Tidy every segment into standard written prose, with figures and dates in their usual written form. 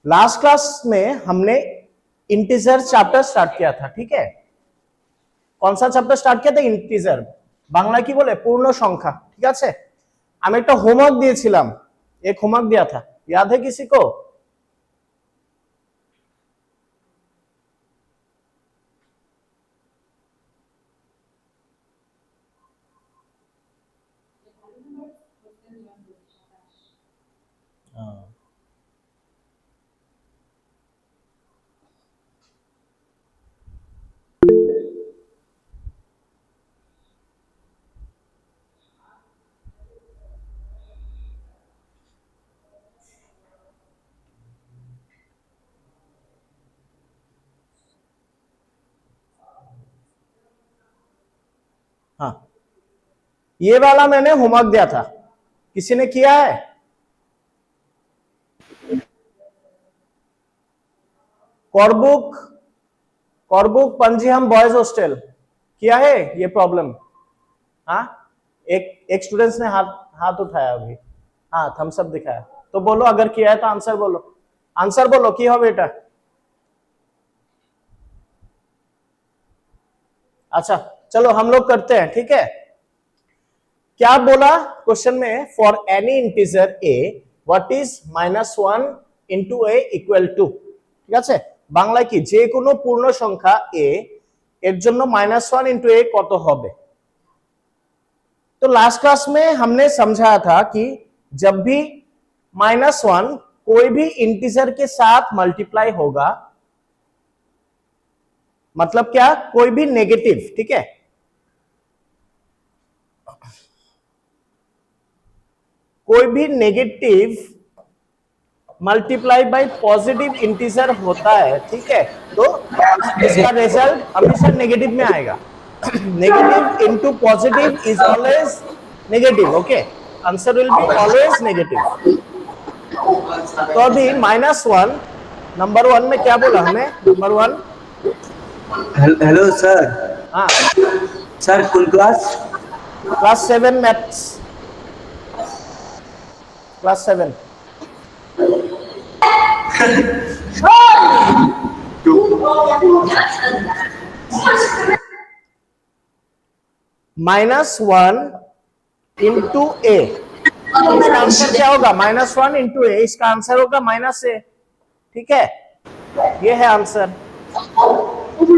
Last class में हमने integer chapter start किया था, ठीक है। कौन सा चैप्टर स्टार्ट किया था? इंटीजर, বাংলা কি বলে? পূর্ণ সংখ্যা, ঠিক আছে। আমি একটা হোমওয়ার্ক দিয়েছিলাম, एक होमवर्क दिया था, याद है किसी को? हाँ, ये वाला मैंने होमवर्क दिया था, किसी ने किया है? करबुक, करबुक पंजीहम बॉयज हॉस्टल किया है ये प्रॉब्लम? हाँ, एक स्टूडेंट्स ने हाथ हाथ उठाया अभी, हाँ थम्स अप दिखाया, तो बोलो अगर किया है तो आंसर बोलो, आंसर बोलो की हो बेटा। अच्छा चलो हम लोग करते हैं, ठीक है। क्या बोला क्वेश्चन में? For any integer a what is -1 into a equal to, ঠিক আছে। বাংলায় কি? যে কোনো পূর্ণ সংখ্যা a এর জন্য -1 इंटू a কত হবে? तो लास्ट क्लास में हमने समझाया था कि जब भी -1 कोई भी इंटीजर के साथ मल्टीप्लाई होगा, मतलब क्या? कोई भी नेगेटिव, ठीक है, कोई भी negative multiply bye positive integer होता है, ठीक है, तो इसका रिजल्ट हमेशा नेगेटिव में आएगा। Negative into positive is always negative, okay, answer will be always negative. तो अभी -1 नंबर 1 में क्या बोला हमें? Number 1, hello sir. हाँ sir full class? Class 7 maths, class 7। -1 into a, इसका आंसर क्या होगा? -1 इंटू ए, इसका आंसर होगा -a, ठीक है, ये है आंसर। ठीक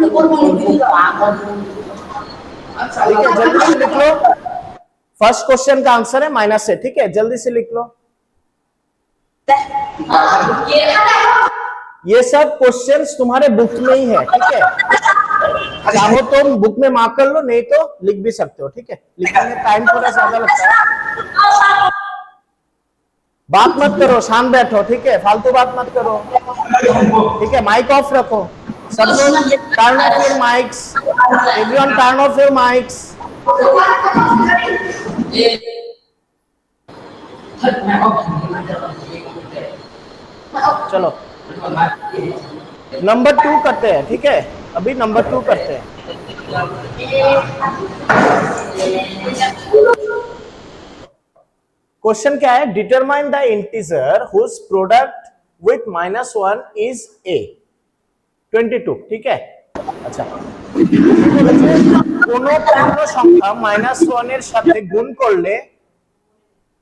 है, जल्दी से लिख लो, फर्स्ट क्वेश्चन का आंसर है -a, ठीक है, जल्दी से लिख लो। ये सब क्वेश्चंस तुम्हारे बुक में ही है, ठीक है, चाहो तो बुक में मार्क कर लो, नहीं तो लिख भी सकते हो, ठीक है, लिखने में टाइम थोड़ा ज्यादा लगता है। बात मत करो, शांत बैठो, ठीक है, फालतू बात मत करो, ठीक है, माइक ऑफ रखो, सब लोग turn off your mics, everyone turn off your mics. चलो नंबर 2 करते हैं, ठीक है, अभी नंबर 2 करते हैं। क्वेश्चन क्या है? Determine the integer whose product with -1 is a, 22, ঠিক है। আচ্ছা, কোন পূর্ণ সংখ্যা -1 এর সাথে গুণ করলে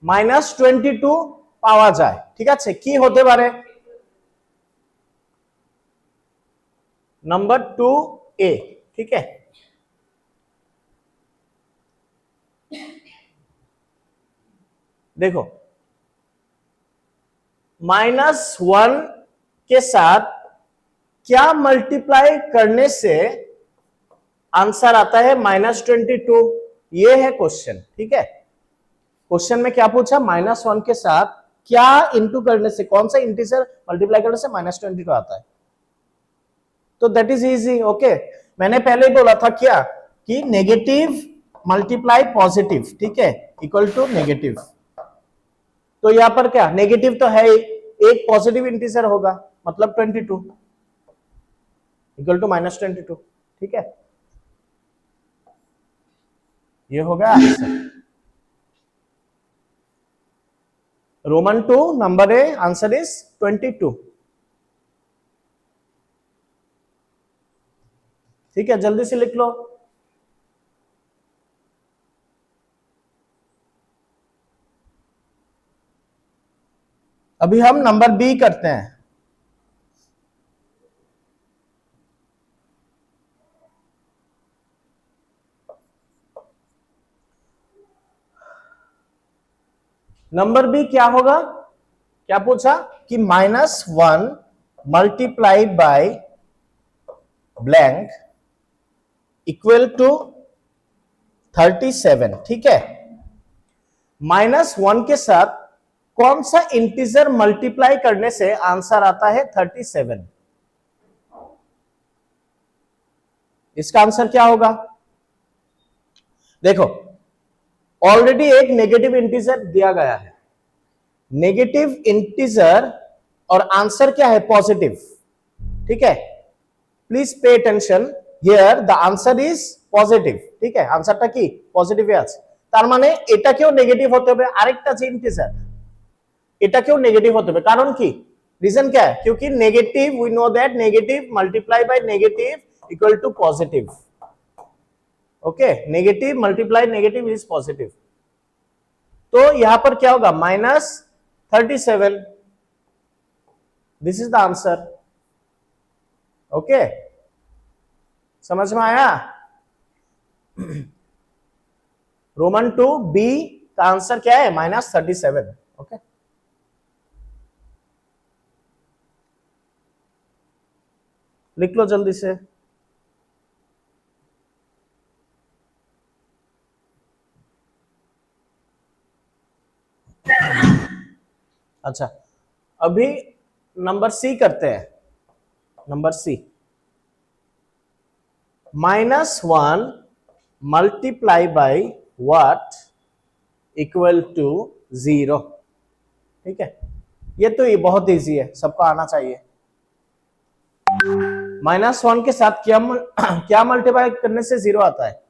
-22 পাওয়া যায়, ঠিক আছে, কি হতে পারে? नंबर 2a, ठीक है, देखो -1 के साथ क्या मल्टीप्लाई करने से आंसर आता है -22, ये है क्वेश्चन, ठीक है। क्वेश्चन में क्या पूछा? -1 के साथ क्या इंटू करने से, कौन सा इंटीजर मल्टीप्लाई करने से -22 आता है? तो दैट इज इजी, ओके। मैंने पहले ही बोला था क्या कि नेगेटिव मल्टीप्लाई पॉजिटिव, ठीक है, इक्वल टू नेगेटिव। तो यहां पर क्या? नेगेटिव तो है, एक पॉजिटिव इंटीजर होगा, मतलब 22 इक्वल टू -22, ठीक है, ये हो गया answer. Roman 2 number A, answer is 22। ठीक है, जल्दी से लिख लो। अभी हम नंबर बी करते हैं। नंबर बी क्या होगा? क्या पूछा कि -1 multiply by blank equal to 37। ठीक है, -1 के साथ कौन सा इंटीजर मल्टीप्लाई करने से आंसर आता है 37? इसका आंसर क्या होगा? देखो, ऑलरेडी एक नेगेटिव इंटीजर दिया गया है, नेगेटिव इंटीजर, और आंसर क्या है? पॉजिटिव। ठीक है, please pay attention here, the answer is positive. ठीक है, आंसरটা কি? পজিটিভ আছে। তার মানে এটা কেও নেগেটিভ হতে হবে, আরেকটা যে ইন্টিজার এটা কেও নেগেটিভ হতে হবে। কারণ কি? रीजन क्या है? क्योंकि negative, we know that negative multiply by negative equal to positive. Okay, negative multiply negative is positive. तो यहां पर क्या होगा? -37। This is the answer. Okay, समझ में आया? रोमन 2 बी का आंसर क्या है? -37। ओके, लिख लो जल्दी से। अच्छा, अभी नंबर सी करते हैं। Number C, -1 multiply by what equal to 0। ठीक है, ये तो ये बहुत इजी है, सबको आना चाहिए। -1 के साथ क्या मल्टीप्लाई करने से 0 आता है?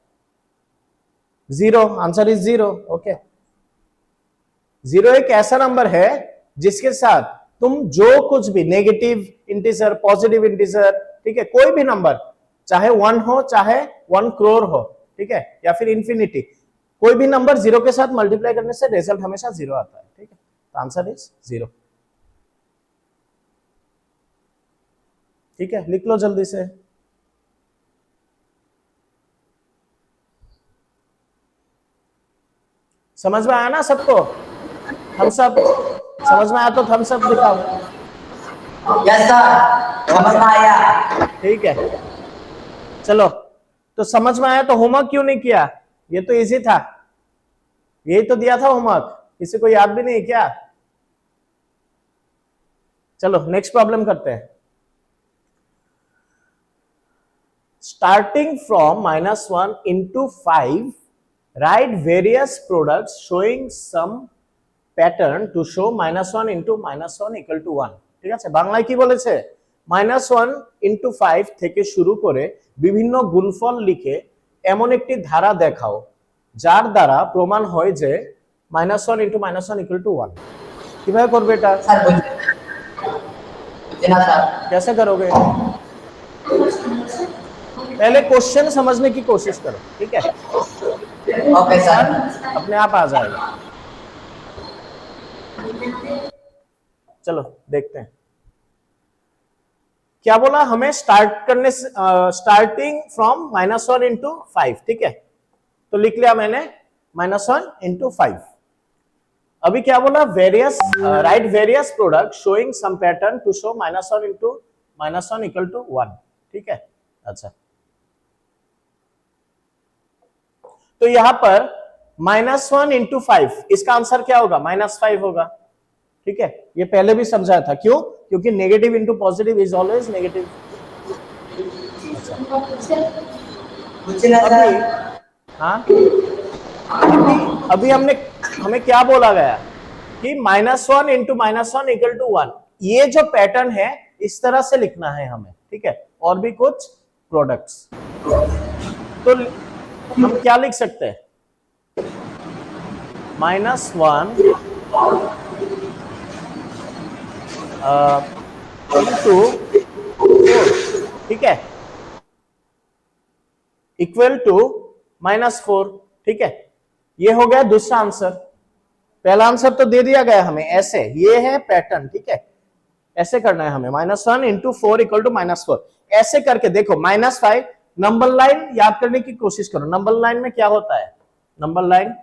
0। Answer is 0। ओके, 0 एक ऐसा नंबर है जिसके साथ तुम जो कुछ भी नेगेटिव इंटीजर, पॉजिटिव इंटीजर, ठीक है, कोई भी नंबर, चाहे 1 हो, चाहे 1 करोड़ हो, ठीक है, या फिर इंफिनिटी, कोई भी नंबर 0 के साथ मल्टीप्लाई करने से रिजल्ट हमेशा 0 आता है। ठीक है, तो आंसर इज 0। ठीक है, लिख लो जल्दी से। समझ में आया ना सबको? Thumbs up. समझ में आया तो थम्स अप दिखाओ। यस सर, समझ में आया। ठीक है, चलो, तो समझ में आया तो होमवर्क क्यों नहीं किया? ये तो इजी था, यही तो दिया था होमवर्क, किसी को याद भी नहीं क्या? चलो नेक्स्ट प्रॉब्लम करते हैं। Starting from -1 into 5, write various products showing some pattern to show -1 into -1 equal to 1। ঠিক আছে, বাংলায় কি বলেছে? -1 into 5 থেকে শুরু করে বিভিন্ন গুণফল লিখে এমন একটি ধারা দেখাও যার দ্বারা প্রমাণ হয় যে -1 into -1 equal to 1। কিভাবে করবে এটা? सर बुझे ना सर। कैसे करोगे? पहले क्वेश्चन समझने की कोशिश करो। ठीक है, ओके सर। अपने आप आ जाएगा। चलो देखते हैं क्या बोला हमें। स्टार्ट करने से स्टार्टिंग फ्रॉम -1 into 5। ठीक है, तो लिख लिया मैंने -1 into 5। अभी क्या बोला? Various, right various product showing some pattern to show -1 into -1 equal to 1। ठीक है, अच्छा, तो यहां पर -1 into 5, इसका आंसर क्या होगा? -5 होगा। ठीक है, ये पहले भी समझाया था। क्यों? क्योंकि negative into positive is always negative. अभी हाँ, अभी हमें क्या बोला गया कि -1 into -1 equal to 1। ये जो पैटर्न है इस तरह से लिखना है हमें। ठीक है, और भी कुछ प्रोडक्ट्स, तो हम क्या लिख सकते हैं? -1 into 4। ठीक है, इक्वल टू -4। ठीक है, ये हो गया दूसरा आंसर। पहला आंसर तो दे दिया गया हमें ऐसे, ये है पैटर्न। ठीक है, ऐसे करना है हमें, -1 इंटू 4 इक्वल टू -4। ऐसे करके देखो, -5 नंबर लाइन याद करने की कोशिश करो। नंबर लाइन में क्या होता है, नंबर लाइन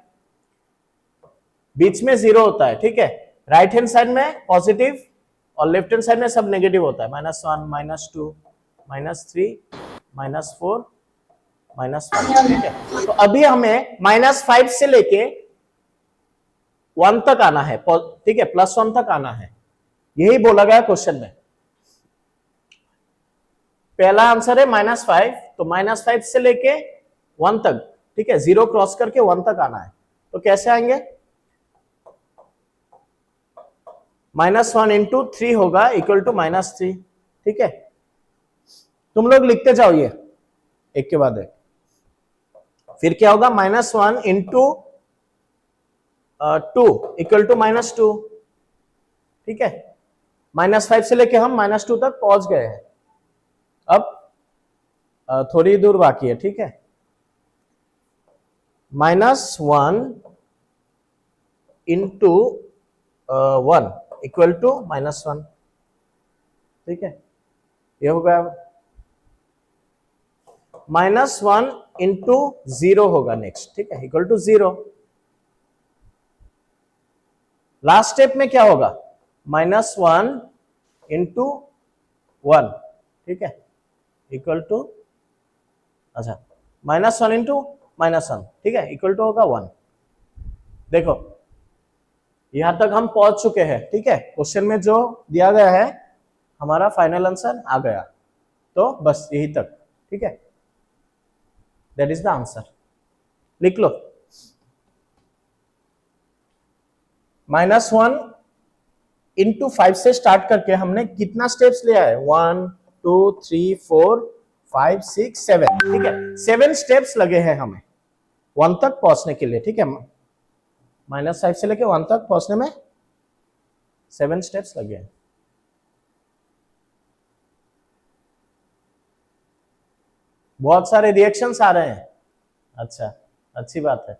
बीच में 0 होता है। ठीक है, राइट हैंड साइड में पॉजिटिव और लेफ्ट हैंड साइड में सब नेगेटिव होता है। -1 -2 -3 -4 -5। ठीक है, तो अभी हमें -5 से लेके 1 तक आना है। ठीक है, +1 तक आना है, यही बोला गया क्वेश्चन में। पहला आंसर है -5, तो -5 से लेके 1 तक। ठीक है, 0 क्रॉस करके 1 तक आना है। तो कैसे आएंगे, -1 इंटू 3 होगा इक्वल टू -3। ठीक है, तुम लोग लिखते जाओ ये एक के बाद एक। फिर क्या होगा, -1 इंटू 2 इक्वल टू -2। ठीक है, -5 से लेके हम -2 तक पहुंच गए हैं। अब थोड़ी दूर बाकी है। ठीक है, -1 इंटू 1 इक्वल टू -1। ठीक है, ये हो गया। -1 इंटू 0 होगा नेक्स्ट। ठीक है, इक्वल टू 0। लास्ट स्टेप में क्या होगा, -1 इंटू 1। ठीक है, इक्वल टू, अच्छा -1 इंटू -1। ठीक है, इक्वल टू होगा 1। देखो यहां तक हम पहुंच चुके हैं। ठीक है, क्वेश्चन में जो दिया गया है हमारा फाइनल आंसर आ गया, तो बस यही तक। ठीक है, दैट इज द आंसर। लिख लो, -1 इंटू 5 से स्टार्ट करके हमने कितना स्टेप्स लिया है, 1 2 3 4 5 6 7। ठीक है, 7 स्टेप्स लगे हैं हमें 1 तक पहुंचने के लिए। ठीक है, -5 से लेके 1 तक पहुंचने में 7 स्टेप्स लगे हैं। बहुत सारे रिएक्शंस आ रहे हैं, अच्छा, अच्छी बात है।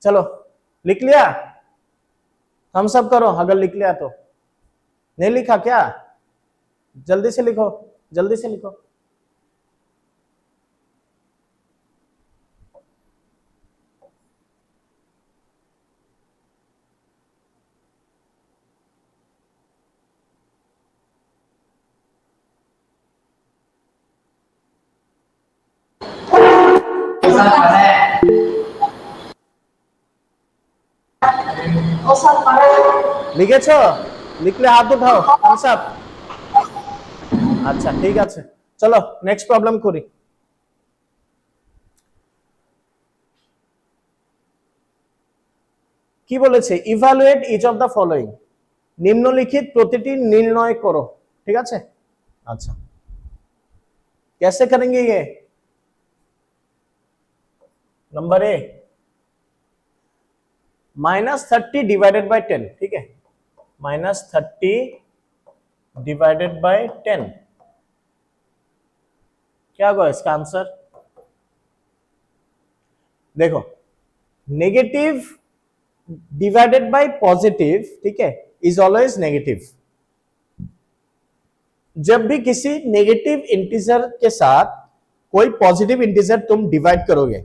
चलो लिख लिया, हम सब करो अगर लिख लिया तो। नहीं लिखा क्या, जल्दी से लिखो, जल्दी से लिखो। सर पढ़े ओ सर पढ़े লিখেছো, লিখলে হাত উঠাও, থামস আপ। আচ্ছা ঠিক আছে, চলো নেক্সট প্রবলেম করি। কি বলেছে, evaluate each of the following, নিম্নলিখিত প্রতিটি নির্ণয় করো। ঠিক আছে, আচ্ছা कैसे करेंगे ये, नंबर ए -30 डिवाइडेड बाय 10। ठीक है, -30 डिवाइडेड बाय 10, क्या होगा इसका आंसर। देखो, नेगेटिव डिवाइडेड बाय पॉजिटिव, ठीक है, इज ऑलवेज नेगेटिव। जब भी किसी नेगेटिव इंटीजर के साथ कोई पॉजिटिव इंटीजर तुम डिवाइड करोगे,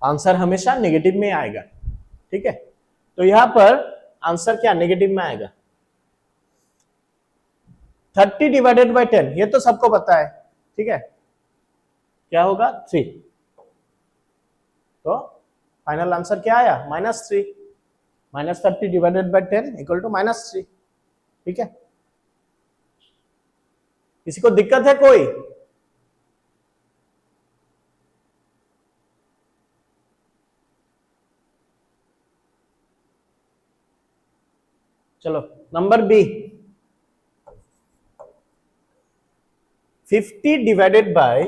आंसर हमेशा नेगेटिव में आएगा। ठीक है, तो यहां पर आंसर क्या नेगेटिव में आएगा। 30 डिवाइडेड बाय 10 ये तो सबको पता है। ठीक है, क्या होगा 3, तो फाइनल आंसर क्या आया -3। -30 डिवाइडेड बाय 10 इक्वल टू -3। ठीक है, किसी को दिक्कत है कोई, चलो नंबर बी 50 डिवाइडेड बाय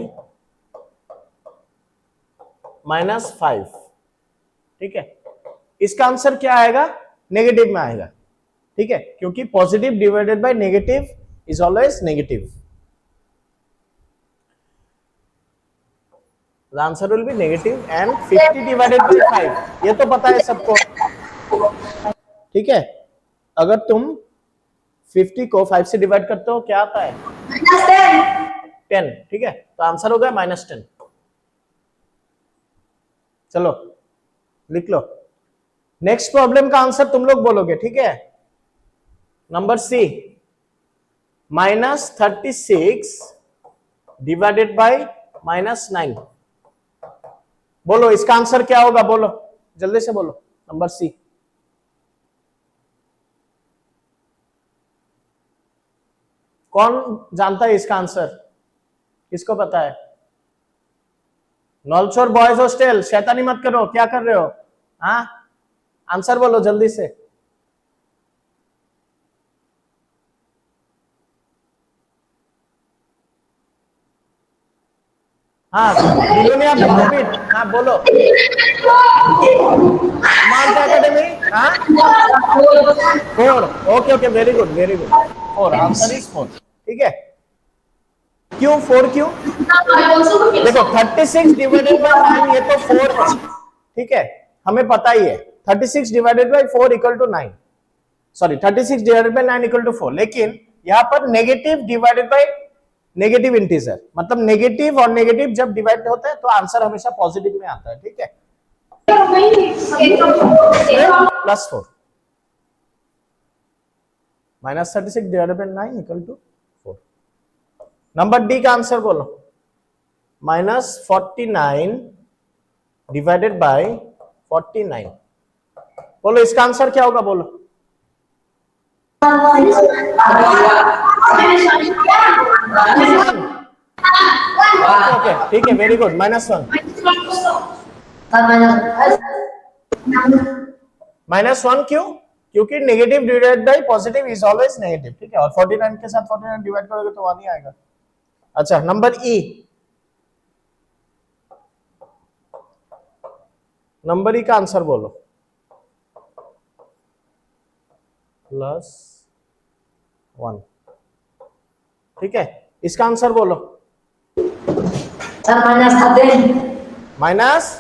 -5। ठीक है, इसका आंसर क्या आएगा, नेगेटिव में आएगा। ठीक है, क्योंकि positive divided by negative is always negative. The answer will be negative and 50 divided by 5 ये तो पता है सबको, ठीक है। अगर तुम 50 को 5 से डिवाइड करते हो क्या आता है? -10, ठीक है। तो आंसर हो गया -10। चलो लिख लो। नेक्स्ट प्रॉब्लम का आंसर तुम लोग बोलोगे, ठीक है। Number C, -36 divided by -9। बोलो इसका आंसर क्या होगा, बोलो जल्दी से बोलो। नंबर सी, कौन जानता है इसका आंसर? किसको पता है? नॉलचोर बॉयज हॉस्टल, शैतानी मत करो, क्या कर रहे हो? हाँ, आंसर बोलो जल्दी से। हाँ बिलोनिया प्रॉफिट, हाँ बोलो। मार्क एकेडमी, हाँ 4। Okay okay, very good very good, 4। Answer is 4, ठीक है। क्यों 4? क्यों? देखो 36 डिवाइडेड बाय 9 ये तो 4 है, ठीक है, हमें पता ही है। 36 divided by 4 equal to 9, sorry 36 divided by 9 equal to 4। लेकिन यहां पर negative divided by negative integer, मतलब नेगेटिव और नेगेटिव जब डिवाइड होता है तो आंसर हमेशा पॉजिटिव में आता है, ठीक है। +4 -36 divided by 9 equal to 4। Number D का आंसर बोलो। -49 डिवाइडेड बाय 49, बोलो इसका आंसर क्या होगा, बोलो। ओके ठीक है, वेरी गुड, -1। -1 क्यों? क्योंकि negative divided bye positive is always negative, ठीक है। और 49 के साथ 49 डिवाइड करोगे तो 1 ही आएगा। अच्छा, नंबर ई, नंबर ई का आंसर बोलो। +1, ठीक है। इसका आंसर बोलो। सर -13। -13,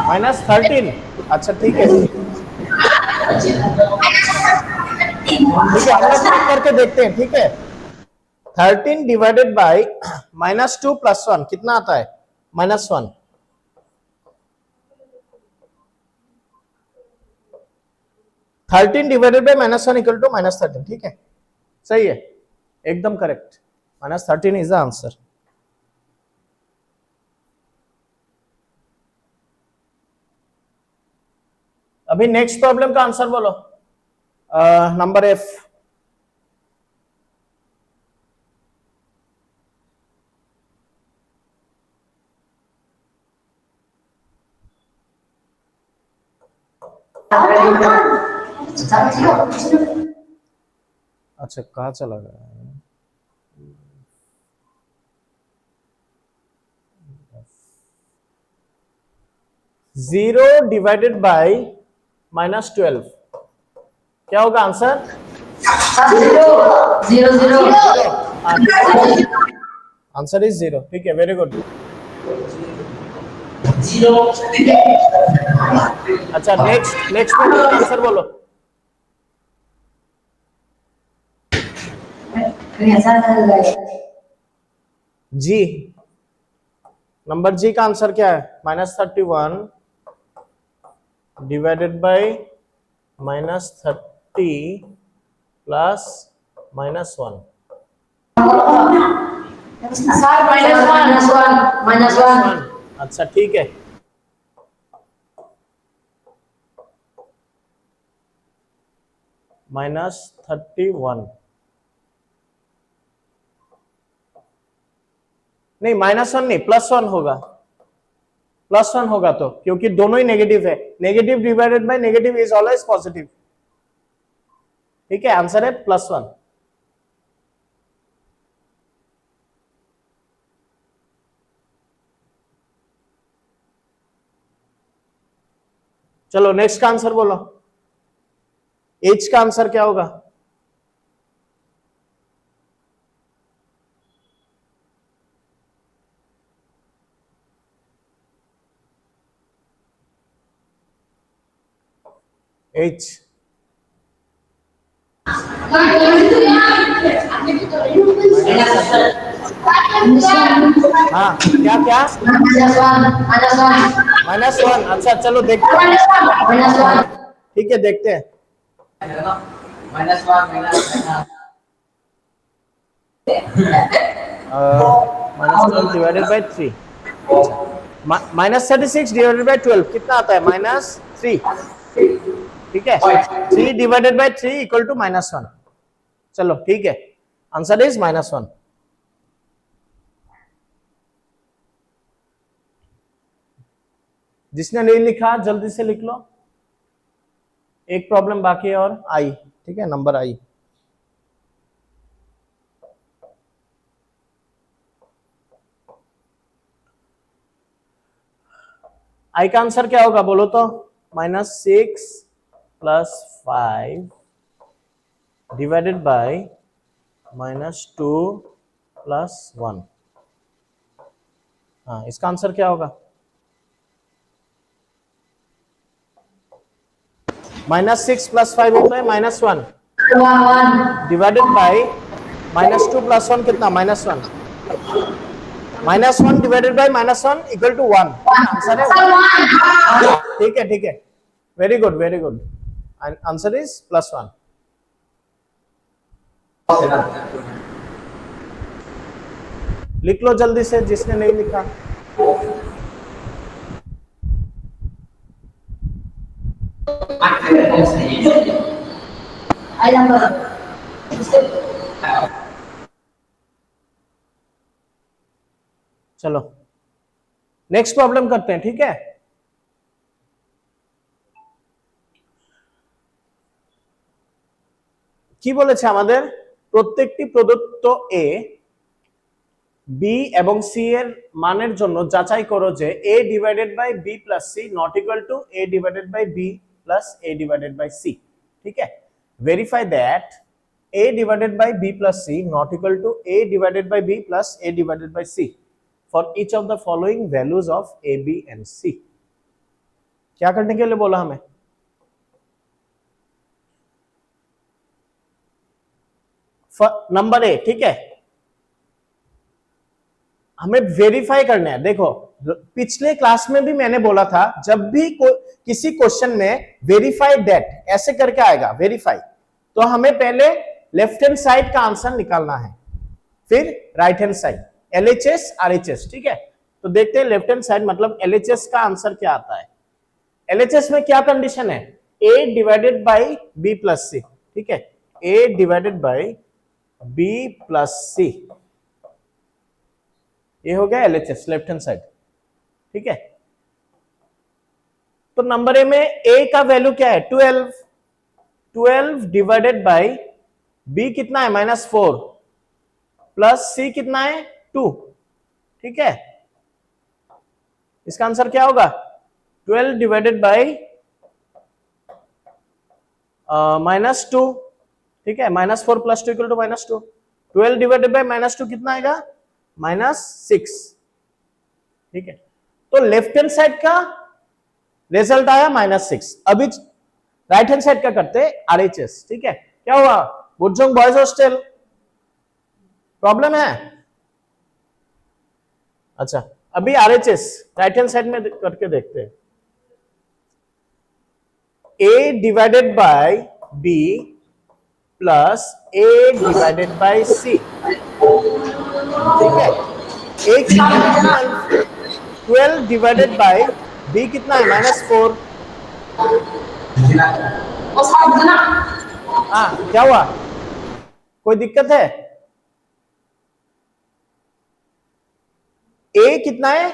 -13, अच्छा ठीक है, ठीक है, हम लोग चेक करके देखते हैं, ठीक है। 13 डिवाइडेड बाय -2 + 1 कितना आता है? -1। 13 डिवाइडेड बाय -1 इक्वल टू -13, ठीक है, सही है, एकदम करेक्ट। -13 is the answer. अभी नेक्स्ट प्रॉब्लम का आंसर बोलो। नंबर एफ, अच्छा कहाँ चला गया? 0 डिवाइडेड बाय -12 क्या होगा आंसर? 0 आंसर इज 0, ठीक है, वेरी गुड। अच्छा नेक्स्ट प्रॉब्लम का आंसर बोलो। जी, नंबर जी का आंसर क्या है? -31 डिवाइडेड बाय -30 प्लस -1। सर -1 अच्छा ठीक है, -31 नहीं, -1 नहीं, +1 होगा, +1 होगा तो, क्योंकि दोनों ही नेगेटिव है। Negative divided by negative is always positive, ठीक है, आंसर है +1। चलो नेक्स्ट का आंसर बोलो। एच का आंसर क्या होगा? एच हाँ क्या क्या -1। अच्छा चलो देखते हैं, ठीक है देखते हैं। -12 डिवाइडेड बाई 3। अच्छा -36 डिवाइडेड बाई 12 कितना आता है? -3। ठीक है, 3 डिवाइडेड बाई 3 इक्वल टू -1। चलो ठीक है, आंसर इज -1। जिसने नहीं लिखा जल्दी से लिख लो, एक प्रॉब्लम बाकी है और आई, ठीक है, नंबर आई। आई का आंसर क्या होगा बोलो तो? -6 + 5 डिवाइडेड बाय -2 + 1। हाँ इसका आंसर क्या होगा? -6 + 5 होता है -1 डिवाइडेड बाय -2 + 1 कितना? -1। -1 divided by -1 equal to 1। Answer है 1। ठीक है ठीक है, very good very good. Answer is +1। लिख लो जल्दी से जिसने नहीं लिखा। चलो नेक्स्ट प्रॉब्लम करते हैं, ठीक है। কি বলেছে আমাদের? প্রত্যেকটি প্রদত্ত a b এবং c এর মানের জন্য যাচাই করো যে a divided by b plus c not equal to a divided by b plus a divided by c। ঠিক है, verify that a divided by b plus c not equal to a divided by b plus a divided by c for each of the following values of a b and c। क्या करने के लिए बोला हमें? Number A, ठीक है, हमें verify करना है। देखो पिछले क्लास में भी मैंने बोला था जब भी किसी क्वेश्चन में वेरीफाई दैट ऐसे करके आएगा वेरीफाई, तो हमें पहले लेफ्ट हैंड साइड का आंसर निकालना है, फिर right hand side LHS RHS। ठीक है, तो देखते हैं लेफ्ट हैंड साइड मतलब LHS का आंसर क्या आता है। LHS में क्या कंडीशन है? a divided by b plus c। ठीक है, a divided by b plus c, ये हो गया LHS लेफ्ट हैंड साइड। ठीक है, तो नंबर ए में a का वैल्यू क्या है? 12 डिवाइडेड बाई b कितना है? -4 प्लस c कितना है? 2। ठीक है, इसका आंसर क्या होगा? 12 डिवाइडेड बाई -2। ठीक है, -4 + 2 = -2। 12 डिवाइडेड बाई -2 कितना आएगा? -6। ठीक है, तो लेफ्ट हैंड साइड का रिजल्ट आया -6। अभी राइट हैंड साइड का करते RHS। ठीक है, क्या हुआ? बुर्जोंग बॉयज हॉस्टल प्रॉब्लम है? अच्छा अभी RHS राइट हैंड साइड में करके देखते हैं। a divided by b plus a divided by c। ठीक है, a कितना है? 12 डिवाइडेड बाय b कितना है? -4। हाँ क्या हुआ? कोई दिक्कत है? a कितना है?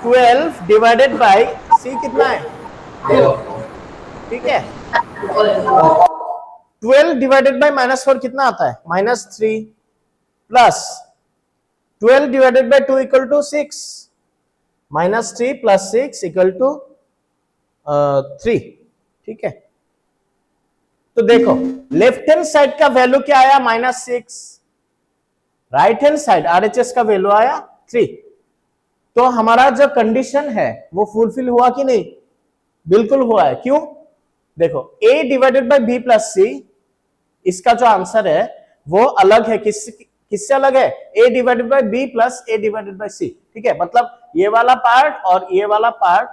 12 डिवाइडेड बाय c कितना है? ठीक है, 12 डिवाइडेड बाय -4 कितना आता है? -3 plus 12 divided by 2 equal to 6। -3 + 6 = 3। ठीक है, तो देखो लेफ्ट हैंड साइड का वैल्यू क्या आया -6, राइट हैंड साइड आरएचएस का वैल्यू आया 3। तो हमारा जो कंडीशन है वो फुलफिल हुआ कि नहीं? बिल्कुल हुआ है। क्यों? देखो a divided by b plus c, इसका जो आंसर है वो अलग है। किससे अलग है? a divided by b plus a divided by c। ठीक है, मतलब ये वाला पार्ट और ये वाला part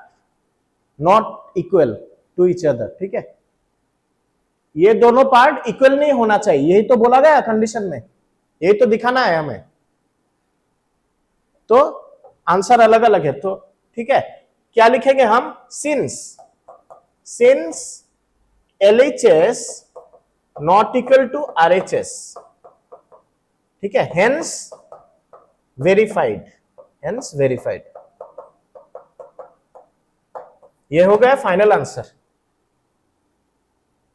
not equal to each other. ठीक है, ये दोनों पार्ट इक्वल नहीं होना चाहिए, यही तो बोला गया कंडीशन में, यही तो दिखाना है हमें। तो आंसर अलग अलग है। तो ठीक है, क्या लिखेंगे हम? Since LHS not equal to RHS, ठीक है, हेंस वेरीफाइड, ये हो गया फाइनल आंसर।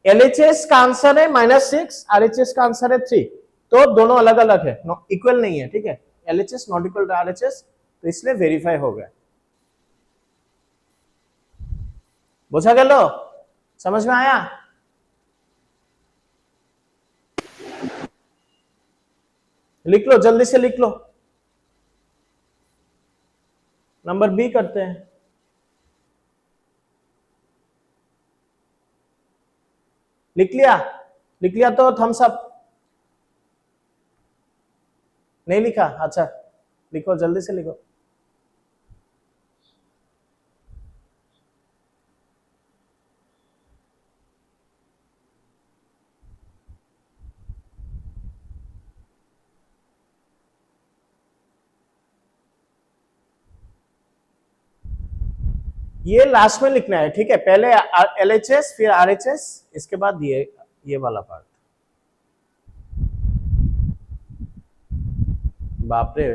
LHS का आंसर है -6, RHS का आंसर है 3, तो दोनों अलग अलग है, इक्वल नहीं है। ठीक है, LHS not equal to RHS, तो इसलिए वेरीफाई हो गया। बुझा गया? लो, समझ में आया? लिख लो, जल्दी से लिख लो। नंबर बी करते हैं। लिख लिया तो थम्स अप। नहीं लिखा? अच्छा, लिखो, जल्दी से लिखो। ये लास्ट में लिखना है। ठीक है, पहले LHS फिर RHS, इसके बाद ये वाला पार्ट। बाप रे,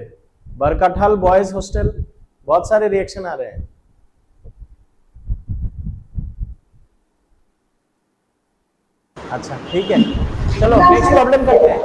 बरकठाल बॉयज हॉस्टल, बहुत सारे रिएक्शन आ रहे हैं। अच्छा ठीक है, चलो नेक्स्ट प्रॉब्लम करते हैं।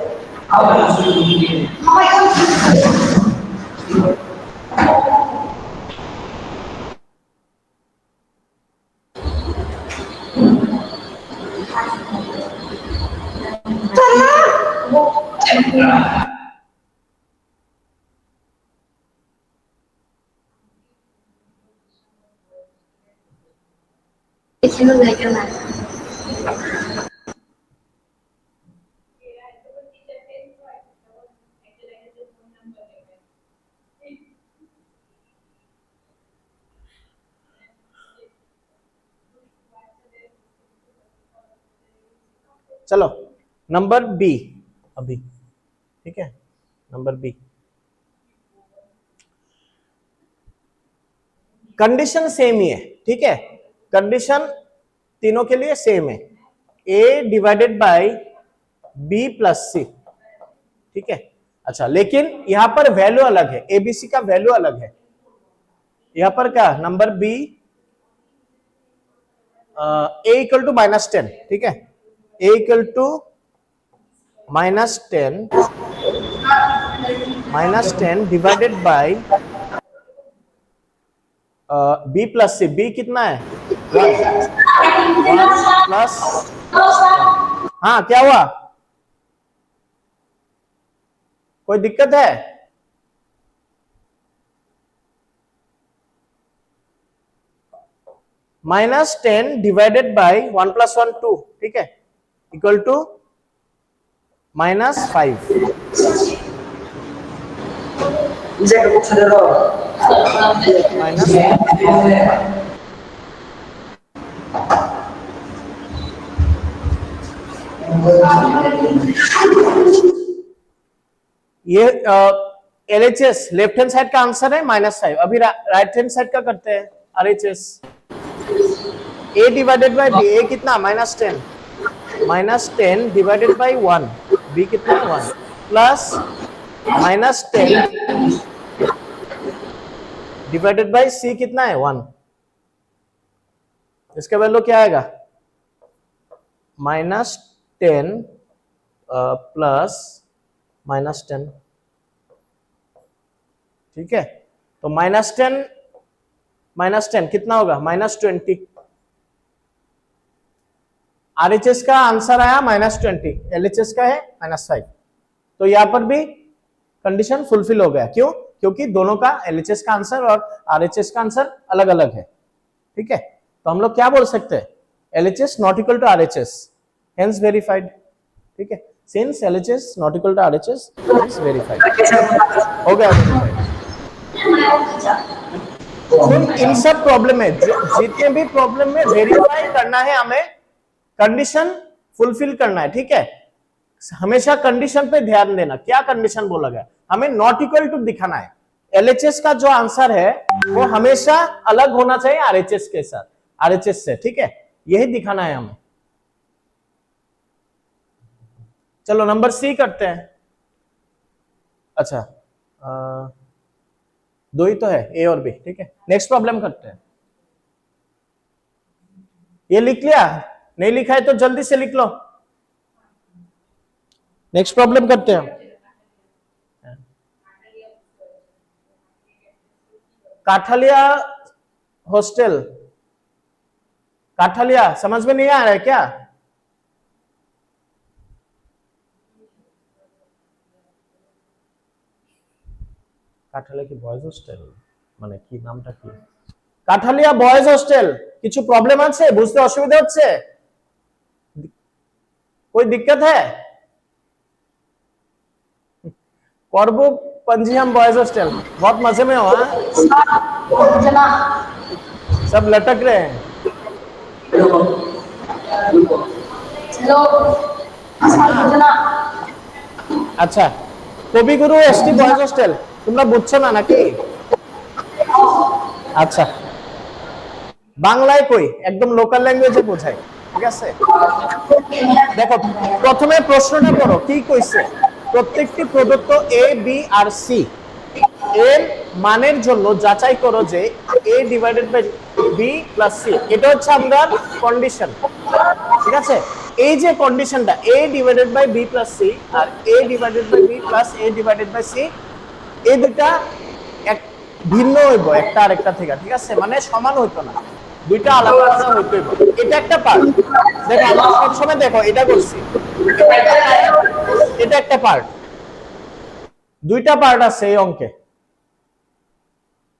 चलो नंबर बी अभी, ठीक है, नंबर बी। कंडीशन सेम ही है। ठीक है, कंडीशन तीनों के लिए सेम है, a divided by b plus c. ठीक है, अच्छा, लेकिन यहां पर वैल्यू अलग है, एबीसी का वैल्यू अलग है। यहां पर क्या, number B a equal to -10। ठीक है, a equal to -10 divided by b plus C. b कितना है? 1 प्लस 1। हाँ, क्या हुआ? कोई दिक्कत है? -10 डिवाइडेड बाय 1 प्लस 1 2। ठीक है, इक्वल टू -5। ये LHS लेफ्ट हैंड साइड का आंसर है -5। अभी राइट हैंड साइड का करते हैं, RHS। a divided by b, a कितना? -10, -10 डिवाइडेड बाय 1, b कितना है? 1 प्लस -10 डिवाइडेड बाय c कितना है? 1। इसका वैल्यू क्या आएगा? -10 प्लस -10। ठीक है, तो -10 कितना होगा? -20। आरएचएस का आंसर आया -20, एलएचएस का है -5। तो यहां पर भी कंडीशन फुलफिल हो गया। क्यों? क्योंकि दोनों का एलएचएस का आंसर और आरएचएस का आंसर अलग अलग है। ठीक है, तो हम लोग क्या बोल सकते हैं, LHS not equal to RHS, hence verified. ठीक है, since LHS not equal to RHS, hence verified हो गया। इन सब प्रॉब्लम में, जितने भी प्रॉब्लम में वेरीफाई करना है, हमें कंडीशन फुलफिल करना है। ठीक है, हमेशा कंडीशन पे ध्यान देना। क्या कंडीशन बोला गया, हमें नॉट इक्वल टू दिखाना है। एलएचएस का जो आंसर है वो हमेशा अलग होना चाहिए आरएचएस के साथ, आरएचएस से। ठीक है, यही दिखाना है हमें। चलो नंबर सी करते हैं। अच्छा, 2 ही तो है, ए और बी। ठीक है, नेक्स्ट प्रॉब्लम करते हैं। ये लिख लिया? नहीं लिखा है तो जल्दी से लिख लो। नेक्स्ट प्रॉब्लम करते हैं। काठालिया हॉस्टल, काठालिया समझ में नहीं आ रहा है क्या? কাঠালিয়া কি বয়েজ হোস্টেল, মানে কি নামটা কি? কাঠালিয়া বয়েজ হোস্টেল, কিছু প্রবলেম আছে? বুঝতে অসুবিধা হচ্ছে? कोई दिक्कत है? करबो पंजीहम बॉयज हॉस्टल, बहुत मजे में हो। सब लटक रहे हैं। अच्छा, কবিগুরু এসটি বয়েজ হোস্টেল তোমরা বুঝছো না নাকি? আচ্ছা, বাংলায় কই, একদম লোকাল ল্যাঙ্গুয়েজে বোঝাই। ঠিক আছে, দেখো প্রথমে প্রশ্নটা পড়ো, কি কইছে? প্রত্যেকটি প্রদত্ত এ বি আর সি এর মানের জন্য যাচাই করো যে a divided by b plus c, এটা হচ্ছে আমরা কন্ডিশন। ঠিক আছে, এই যে কন্ডিশনটা a divided by b plus c আর a divided by b plus a divided by c, এই দুটো এক ভিন্ন হইব একটা আরেকটা থেকে। ঠিক আছে, মানে সমান হইতো না, দুইটা আলাদা আলাদা হইতো। এটা একটা পার্ট। দেখো আমরা সব সময় দেখো এটা করছি, এটা একটা পার্ট, দুইটা পার্ট আছে এই অঙ্কে।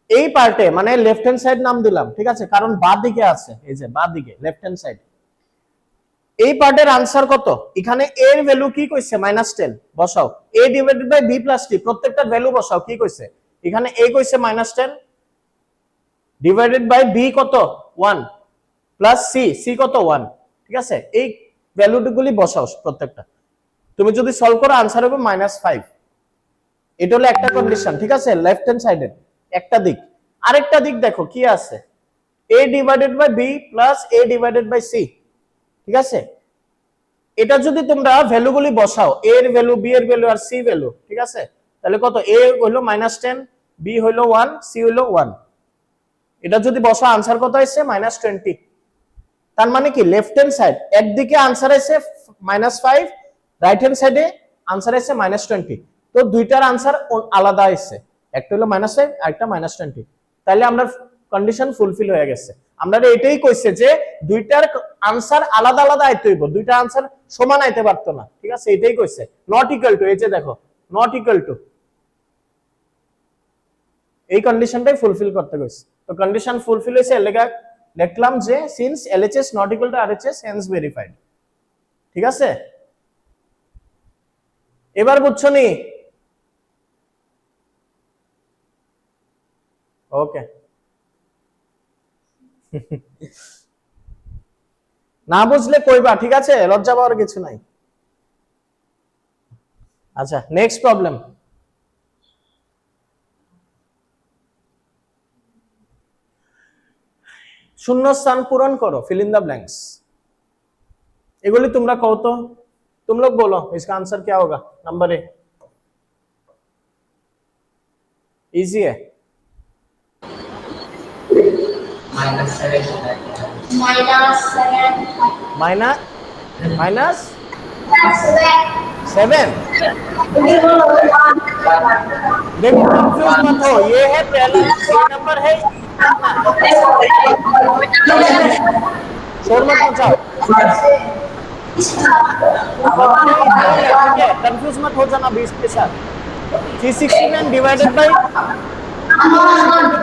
এই পার্টে মানে লেফট হ্যান্ড সাইড নাম দিলাম। ঠিক আছে, কারণ বাঁ দিকে আছে, এই যে বাঁ দিকে লেফট হ্যান্ড সাইড। এই পার্টের আনসার কত? এখানে a এর ভ্যালু কি কইছে? -10 বসাও। a divided by b plus t, প্রত্যেকটা ভ্যালু বসাও। কি কইছে? এখানে a কইছে -10 ডিভাইডেড বাই b কত? 1 প্লাস c, c কত? 1। ঠিক আছে, এই ভ্যালুগুলি বসাও প্রত্যেকটা। তুমি যদি সলভ করো আনসার হবে -5। এটা হলো একটা কন্ডিশন। ঠিক আছে, লেফট হ্যান্ড সাইডের একটা দিক। আরেকটা দিক দেখো কি আছে, a divided by b plus a divided by c। ঠিক আছে, এটা যদি তোমরা ভ্যালুগুলি বসাও, a এর ভ্যালু, b এর ভ্যালু আর c ভ্যালু, ঠিক আছে, তাহলে কত? a হলো -10, b হলো 1, c হলো 1। এটা যদি বসাও আনসার কত আসছে? -20। তার মানে কি লেফট হ্যান্ড সাইড একদিকে আনসার আসছে -5, রাইট হ্যান্ড সাইডে আনসার আসছে -20। তো দুইটার আনসার আলাদা আসছে, একটা হলো -5 আর একটা -20। তাহলে আমরা কন্ডিশন ফুলফিল হয়ে গেছে। আমরা এটাই কইছে যে দুইটার আনসার আলাদা আলাদা আইতে হইব, দুইটা আনসার সমান আইতে পারতো না। ঠিক আছে, এটাই কইছে নট ইকুয়াল টু। এই যে দেখো নট ইকুয়াল টু, এই কন্ডিশনটাই ফুলফিল করতে কইছে। তো কন্ডিশন ফুলফিল হইছে, লিখলাম যে since LHS not equal to RHS hence verified. ঠিক আছে, এবার বুঝছো নি? ওকে, না বুঝলে কইবা। ঠিক আছে, লজ্জা পাওয়ার কিছু নাই। আচ্ছা, নেক্সট প্রবলেম। শূন্যস্থান পূরণ করো, फिल इन द ब्लैंक्स। एगोली तुमरा कहो तो, तुम लोग बोलो इसका आंसर क्या होगा? नंबर ए इजी है। माइनस 7। देखो कंफ्यूज मत हो, ये है पहला नंबर है, शोर मत मचाओ। ठीक है, कंफ्यूज मत हो जाना 20 के साथ। 369 डिवाइडेड बाई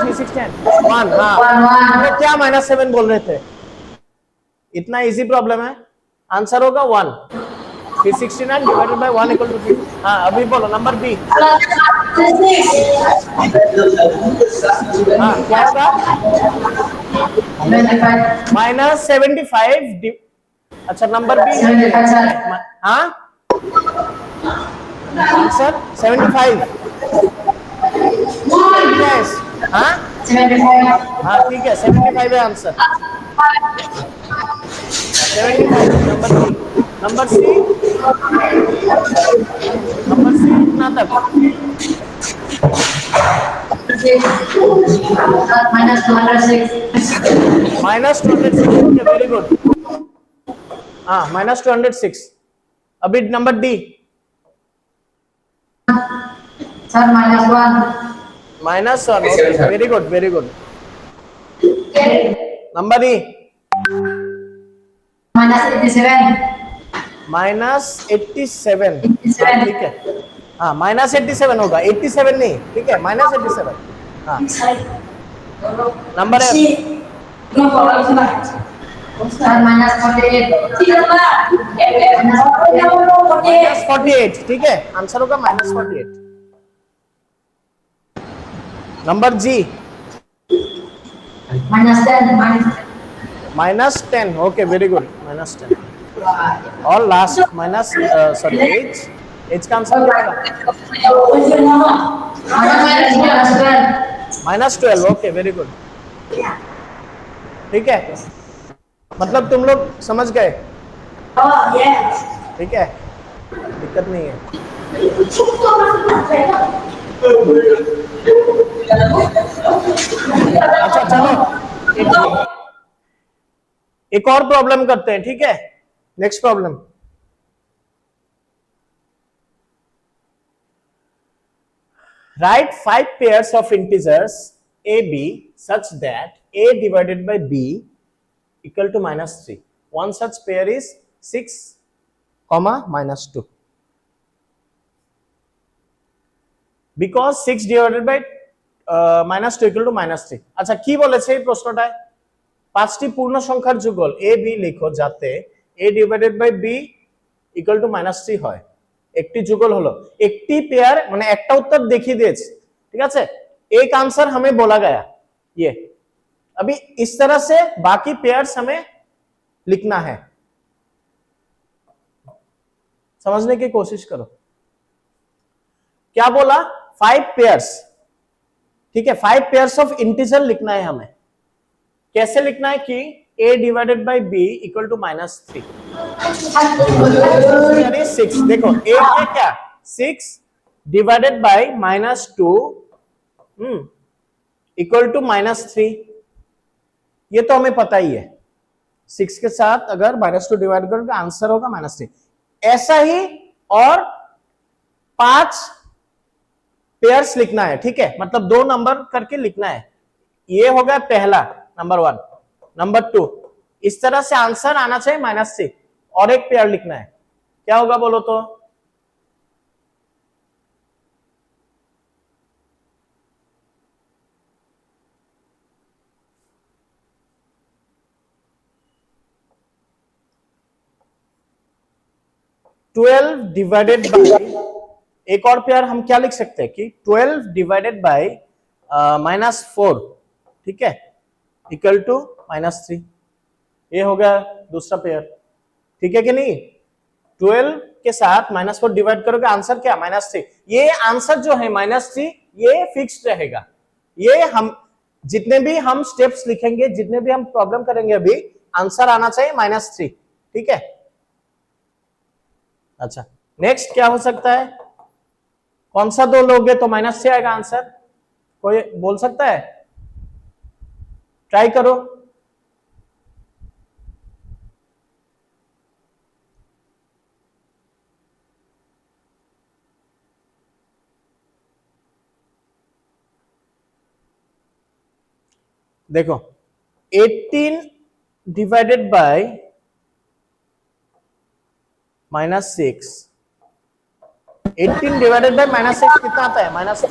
369 1, हाँ तो क्या -7 बोल रहे थे? इतना इजी प्रॉब्लम है, आंसर होगा 1। 369 डिवाइडेड बाई 1 इक्वल टू 3। हाँ अभी बोलो नंबर बी। हाँ क्या होगा? -75। अच्छा नंबर बी है। हाँ आंसर 75। यस हाँ हाँ ठीक है 75 है answer. 75 number B. Number C, number C इतना तक -206। Okay very good. हाँ -206। अभी number D. Sir -1 -1। Okay very good very good. Number E -87। हाँ ठीक है। हाँ -87 होगा, 87 नहीं, ठीक है -87। हाँ नंबर एफ -48। ठीक है आंसर होगा -48। नंबर जी -10। Okay very good -10। और last minus sorry H. H का आंसर क्या होगा? -12। Okay very good. ठीक है मतलब तुम लोग समझ गए, ठीक है दिक्कत नहीं है। अच्छा चलो एक और प्रॉब्लम करते हैं, ठीक है। Next problem, write 5 pairs of integers a b such that a divided by b equal to -3. One such pair is 6, -2. Because 6 divided by -2 equal to -3. আচ্ছা কি বলেছে এই প্রশ্নটায়? পাঁচটি পূর্ণ সংখ্যার যুগল a b লিখো যাতে a divided by b equal to -3 হয়। একটি যুগল হলো একটি পেয়ার, মানে একটা উত্তর দেখিয়ে দিয়েছে, ঠিক আছে। एक आंसर हमें बोला गया ये। अभी इस तरह से बाकी पेयर्स हमें लिखना है, समझने की कोशिश करो। क्या बोला? 5 पेयर्स, ठीक है 5 पेयर्स ऑफ इंटीजर लिखना है हमें। कैसे लिखना है कि a divided by b equal to -3 यानी 6। देखो a है क्या 6 डिवाइडेड बाई -2 इक्वल टू -3। ये तो हमें पता ही है, 6 के साथ अगर -2 डिवाइड करोगे आंसर होगा -3। ऐसा ही और 5 पेयर्स लिखना है, ठीक है मतलब 2 नंबर करके लिखना है। ये हो गया पहला नंबर 1। नंबर 2 इस तरह से आंसर आना चाहिए -3 और एक पेयर लिखना है। क्या होगा बोलो तो? ट्वेल्व डिवाइडेड बाई, एक और पेयर हम क्या लिख सकते हैं कि 12 डिवाइडेड बाई -4, ठीक है इक्वल टू -3। ये हो गया दूसरा पेयर, ठीक है कि नहीं। 12 के साथ -4 डिवाइड करोगे आंसर क्या -3। ये आंसर जो है -3 ये फिक्स्ड रहेगा। ये हम जितने भी हम स्टेप्स लिखेंगे, जितने भी हम प्रॉब्लम करेंगे अभी आंसर आना चाहिए -3, ठीक है। अच्छा नेक्स्ट क्या हो सकता है? कौन सा 2 लोगे तो -3 आएगा आंसर? कोई बोल सकता है? ट्राई करो। देखो 18 डिवाइडेड बाय -6। 18 डिवाइडेड बाय -6 कितना आता है? -2।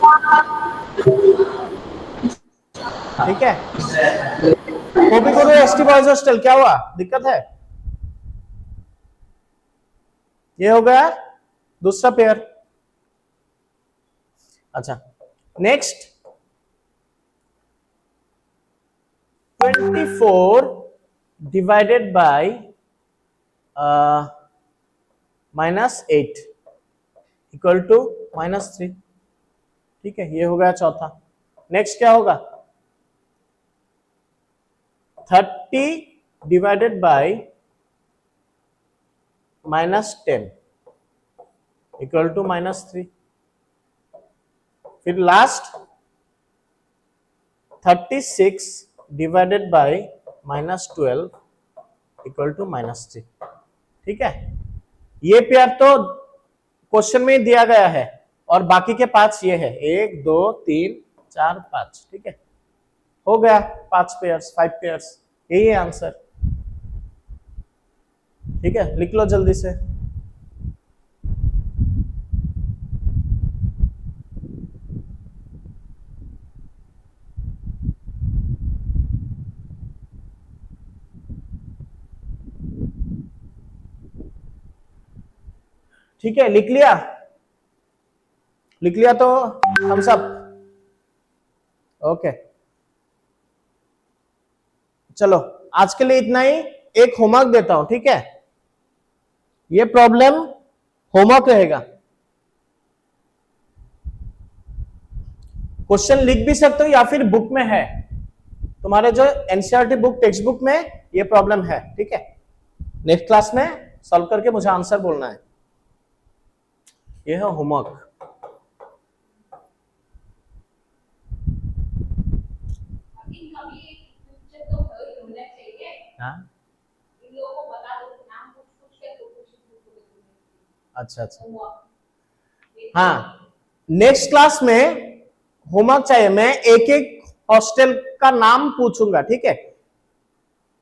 ठीक है, कॉपी करो। एसटी बॉयज हॉस्टल क्या हुआ? दिक्कत है? ये हो गया दूसरा पेयर। अच्छा, next 24 divided by -8 equal to -3। ठीक है, ये हो गया चौथा। नेक्स्ट क्या होगा? 30 डिवाइडेड बाय -10 इक्वल टू -3। फिर last 36 divided by -12 equal to -3। ठीक है, ये पेयर तो क्वेश्चन में ही दिया गया है और बाकी के 5 ये है, 1 2 3 4 5। ठीक है, हो गया 5 पेयर्स, 5 पेयर्स, यही है आंसर। ठीक है, लिख लो जल्दी से। ठीक है, लिख लिया? लिख लिया तो थम्स अप। ओके, चलो आज के लिए इतना ही। एक होमवर्क देता हूं, ठीक है? ये प्रॉब्लम होमवर्क रहेगा। क्वेश्चन लिख भी सकते हो या फिर बुक में है, तुम्हारे जो एनसीईआरटी बुक टेक्स्ट बुक में ये प्रॉब्लम है। ठीक है, नेक्स्ट क्लास में सॉल्व करके मुझे आंसर बोलना है। ये है होमवर्क। हाँ, अच्छा अच्छा, हाँ, नेक्स्ट क्लास में होमवर्क चाहिए। मैं एक एक हॉस्टल का नाम पूछूंगा, ठीक है?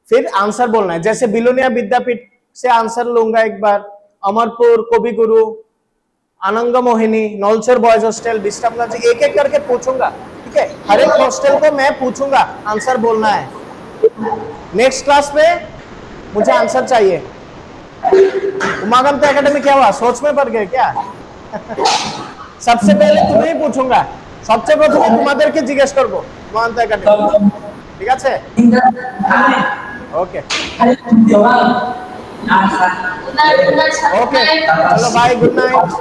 फिर आंसर बोलना है। जैसे बिलोनिया विद्यापीठ से आंसर लूंगा एक बार, अमरपुर, कविगुरु, आनंद मोहिनी, नौलचर बॉयज हॉस्टल, विस्टापगंज, एक एक करके पूछूंगा। ठीक है, हर एक हॉस्टल को मैं पूछूंगा, आंसर बोलना है। नेक्स्ट क्लास में मुझे आंसर चाहिए। उमागंत एकेडमी क्या हुआ? सोच में पड़ गए क्या? सबसे पहले तुम्हें पूछूंगा, सबसे प्रथमे तुम्हादेরকে জিজ্ঞেস করব উমাগন্ত একাডেমি। ঠিক আছে? ओके ओके, चलो बाय, गुड नाइट।